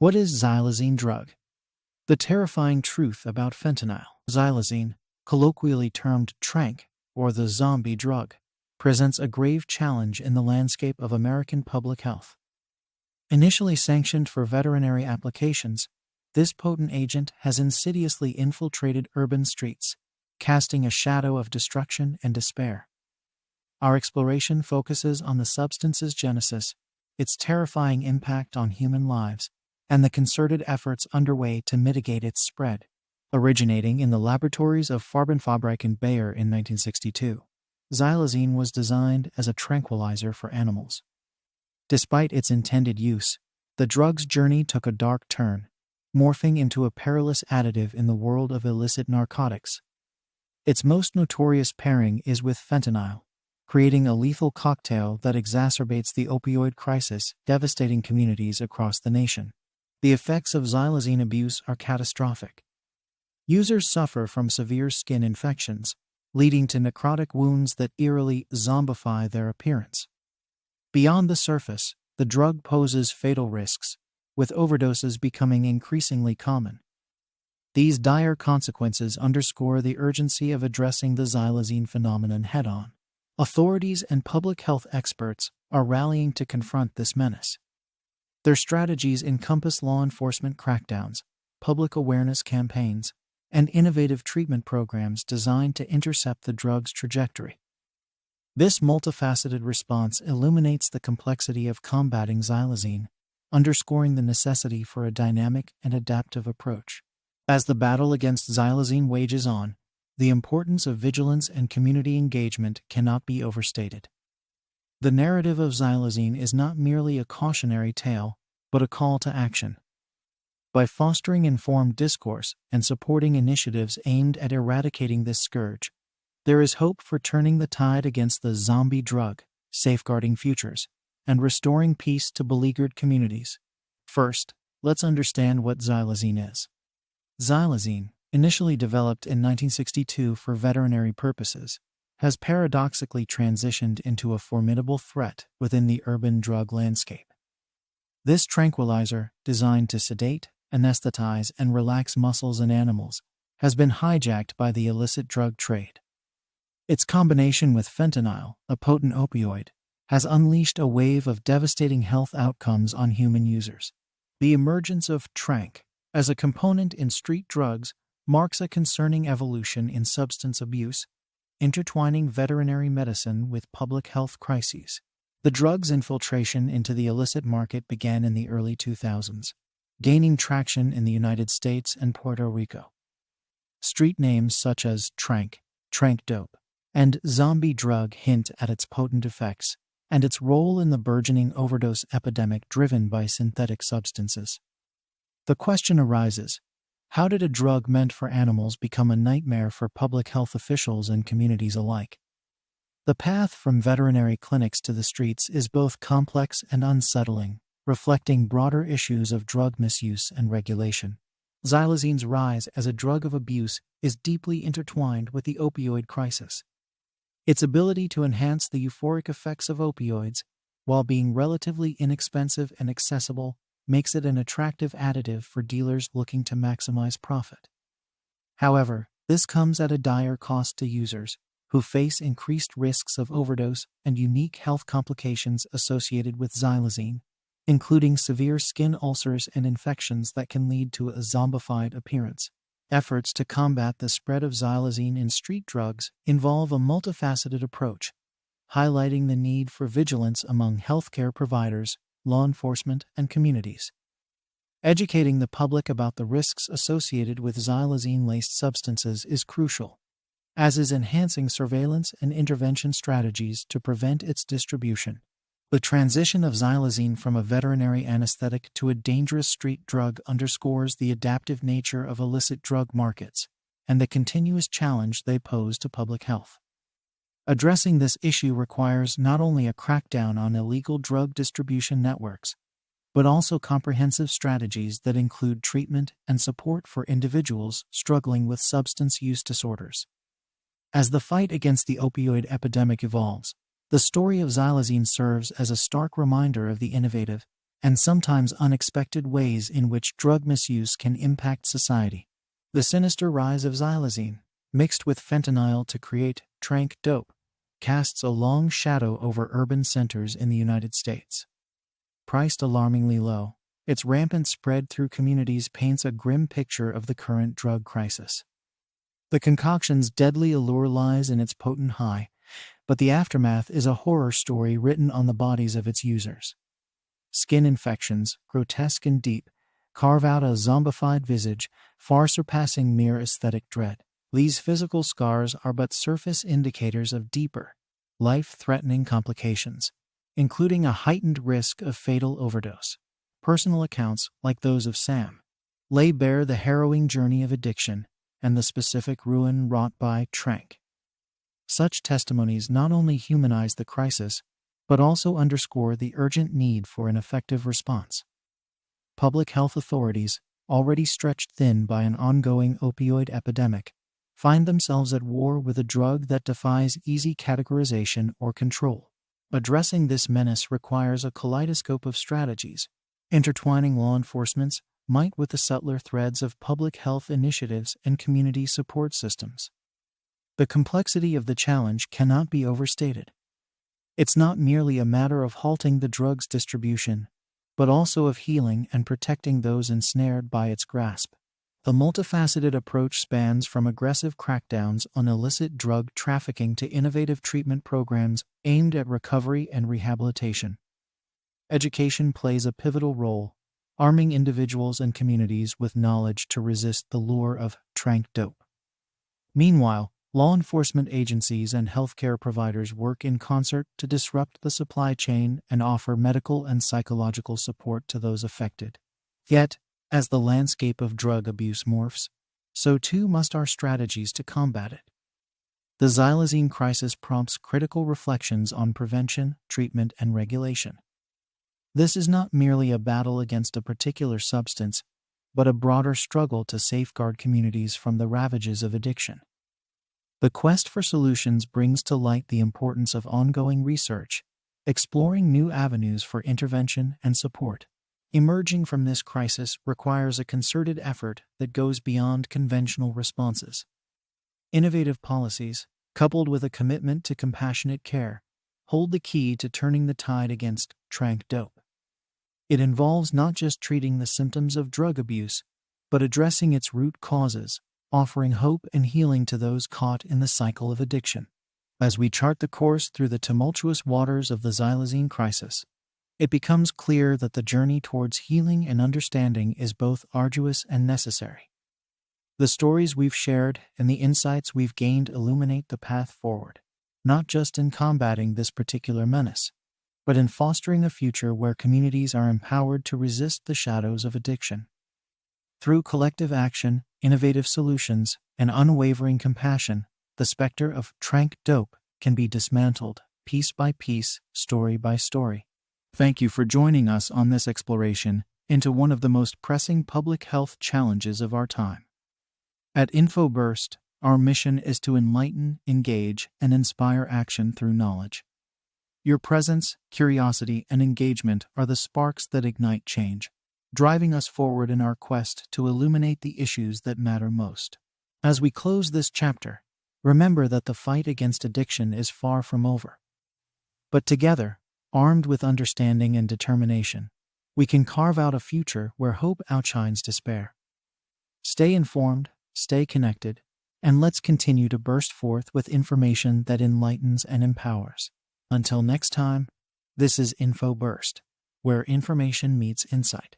What is xylazine drug? The terrifying truth about fentanyl. Xylazine, colloquially termed Tranq, or the zombie drug, presents a grave challenge in the landscape of American public health. Initially sanctioned for veterinary applications, this potent agent has insidiously infiltrated urban streets, casting a shadow of destruction and despair. Our exploration focuses on the substance's genesis, its terrifying impact on human lives, and the concerted efforts underway to mitigate its spread. Originating in the laboratories of Farbenfabrik in Bayer in 1962, xylazine was designed as a tranquilizer for animals. Despite its intended use, the drug's journey took a dark turn, morphing into a perilous additive in the world of illicit narcotics. Its most notorious pairing is with fentanyl, creating a lethal cocktail that exacerbates the opioid crisis, devastating communities across the nation. The effects of xylazine abuse are catastrophic. Users suffer from severe skin infections, leading to necrotic wounds that eerily zombify their appearance. Beyond the surface, the drug poses fatal risks, with overdoses becoming increasingly common. These dire consequences underscore the urgency of addressing the xylazine phenomenon head-on. Authorities and public health experts are rallying to confront this menace. Their strategies encompass law enforcement crackdowns, public awareness campaigns, and innovative treatment programs designed to intercept the drug's trajectory. This multifaceted response illuminates the complexity of combating xylazine, underscoring the necessity for a dynamic and adaptive approach. As the battle against xylazine wages on, the importance of vigilance and community engagement cannot be overstated. The narrative of xylazine is not merely a cautionary tale, but a call to action. By fostering informed discourse and supporting initiatives aimed at eradicating this scourge, there is hope for turning the tide against the zombie drug, safeguarding futures, and restoring peace to beleaguered communities. First, let's understand what xylazine is. Xylazine, initially developed in 1962 for veterinary purposes, has paradoxically transitioned into a formidable threat within the urban drug landscape. This tranquilizer, designed to sedate, anesthetize, and relax muscles in animals, has been hijacked by the illicit drug trade. Its combination with fentanyl, a potent opioid, has unleashed a wave of devastating health outcomes on human users. The emergence of Tranq as a component in street drugs marks a concerning evolution in substance abuse, intertwining veterinary medicine with public health crises. The drug's infiltration into the illicit market began in the early 2000s, gaining traction in the United States and Puerto Rico. Street names such as Tranq Dope, and zombie drug hint at its potent effects and its role in the burgeoning overdose epidemic driven by synthetic substances. The question arises, how did a drug meant for animals become a nightmare for public health officials and communities alike? The path from veterinary clinics to the streets is both complex and unsettling, reflecting broader issues of drug misuse and regulation. Xylazine's rise as a drug of abuse is deeply intertwined with the opioid crisis. Its ability to enhance the euphoric effects of opioids, while being relatively inexpensive and accessible, makes it an attractive additive for dealers looking to maximize profit. However, this comes at a dire cost to users, who face increased risks of overdose and unique health complications associated with xylazine, including severe skin ulcers and infections that can lead to a zombified appearance. Efforts to combat the spread of xylazine in street drugs involve a multifaceted approach, highlighting the need for vigilance among healthcare providers, law enforcement, and communities. Educating the public about the risks associated with xylazine-laced substances is crucial, as is enhancing surveillance and intervention strategies to prevent its distribution. The transition of xylazine from a veterinary anesthetic to a dangerous street drug underscores the adaptive nature of illicit drug markets and the continuous challenge they pose to public health. Addressing this issue requires not only a crackdown on illegal drug distribution networks, but also comprehensive strategies that include treatment and support for individuals struggling with substance use disorders. As the fight against the opioid epidemic evolves, the story of xylazine serves as a stark reminder of the innovative and sometimes unexpected ways in which drug misuse can impact society. The sinister rise of xylazine, mixed with fentanyl to create Tranq Dope, casts a long shadow over urban centers in the United States. Priced alarmingly low, its rampant spread through communities paints a grim picture of the current drug crisis. The concoction's deadly allure lies in its potent high, but the aftermath is a horror story written on the bodies of its users. Skin infections, grotesque and deep, carve out a zombified visage, far surpassing mere aesthetic dread. These physical scars are but surface indicators of deeper, life-threatening complications, including a heightened risk of fatal overdose. Personal accounts, like those of Sam, lay bare the harrowing journey of addiction and the specific ruin wrought by Tranq. Such testimonies not only humanize the crisis, but also underscore the urgent need for an effective response. Public health authorities, already stretched thin by an ongoing opioid epidemic, find themselves at war with a drug that defies easy categorization or control. Addressing this menace requires a kaleidoscope of strategies, intertwining law enforcement's might with the subtler threads of public health initiatives and community support systems. The complexity of the challenge cannot be overstated. It's not merely a matter of halting the drug's distribution, but also of healing and protecting those ensnared by its grasp. The multifaceted approach spans from aggressive crackdowns on illicit drug trafficking to innovative treatment programs aimed at recovery and rehabilitation. Education plays a pivotal role, arming individuals and communities with knowledge to resist the lure of Tranq Dope. Meanwhile, law enforcement agencies and healthcare providers work in concert to disrupt the supply chain and offer medical and psychological support to those affected. Yet, as the landscape of drug abuse morphs, so too must our strategies to combat it. The xylazine crisis prompts critical reflections on prevention, treatment, and regulation. This is not merely a battle against a particular substance, but a broader struggle to safeguard communities from the ravages of addiction. The quest for solutions brings to light the importance of ongoing research, exploring new avenues for intervention and support. Emerging from this crisis requires a concerted effort that goes beyond conventional responses. Innovative policies, coupled with a commitment to compassionate care, hold the key to turning the tide against Tranq Dope. It involves not just treating the symptoms of drug abuse, but addressing its root causes, offering hope and healing to those caught in the cycle of addiction. As we chart the course through the tumultuous waters of the xylazine crisis, it becomes clear that the journey towards healing and understanding is both arduous and necessary. The stories we've shared and the insights we've gained illuminate the path forward, not just in combating this particular menace, but in fostering a future where communities are empowered to resist the shadows of addiction. Through collective action, innovative solutions, and unwavering compassion, the specter of Tranq Dope can be dismantled, piece by piece, story by story. Thank you for joining us on this exploration into one of the most pressing public health challenges of our time. At InfoBurst, our mission is to enlighten, engage, and inspire action through knowledge. Your presence, curiosity, and engagement are the sparks that ignite change, driving us forward in our quest to illuminate the issues that matter most. As we close this chapter, remember that the fight against addiction is far from over. But together, armed with understanding and determination, we can carve out a future where hope outshines despair. Stay informed, stay connected, and let's continue to burst forth with information that enlightens and empowers. Until next time, this is InfoBurst, where information meets insight.